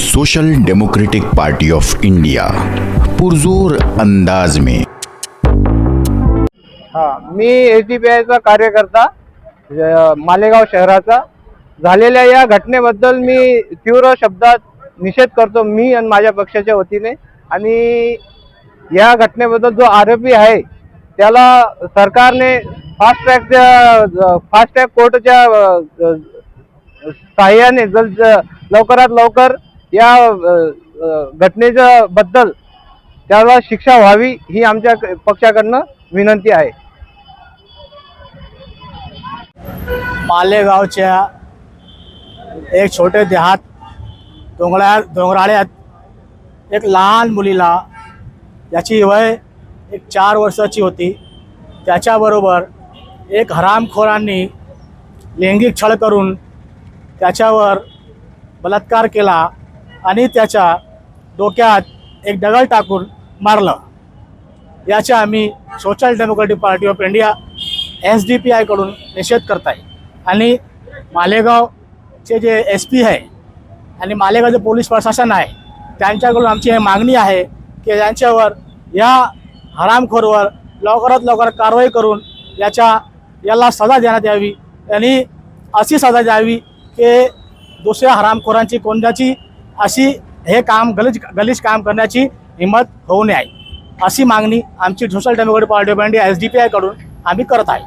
Social democratic party of India पुरजोर अंदाज में। मी SDPIचा कार्यकर्ता मालेगाव शहराचा झालेल्या या घटनेबद्दल मी तीव्र शब्दात निषेध करतो, मी आणि माझ्या पक्षाच्या वतीने। आणि या घटनेबद्दल जो आरोपी आहे त्याला सरकारने फास्ट ट्रॅक कोर्टच्या सहाय्याने लवकरात लवकर या घटनेच्या बद्दल त्याला शिक्षा व्हावी ही आमच्या पक्षाकडनं विनंती आहे। मालेगावच्या एक छोटे देहात डोंगराळ्यात एक लहान मुलीला, याची वय एक 4 वर्षाची होती, त्याच्याबरोबर एक हरामखोरांनी लैंगिक छळ करून त्याच्यावर बलात्कार केला आणि त्याच्या डोक्यात एक दगड टाकून मारलं। याचा आम्ही social democratic party of India SDPI कडून निषेध करत आहे। आणि मालेगावचे जे SP आहे आणि मालेगावचे पोलीस प्रशासन आहे त्यांच्याकडून आमची हे मागणी आहे की यांच्यावर, या हरामखोरवर लवकरात लवकर कारवाई करून याला सजा देण्यात यावी आणि अशी सजा द्यावी की दुसऱ्या हरामखोरांची कोणत्याची अशी हे काम गलिच्छ काम करण्याची हिंमत होऊ नये, अशी मागणी आमची social democratic party of India SDPI कडून आम्ही करत आहे।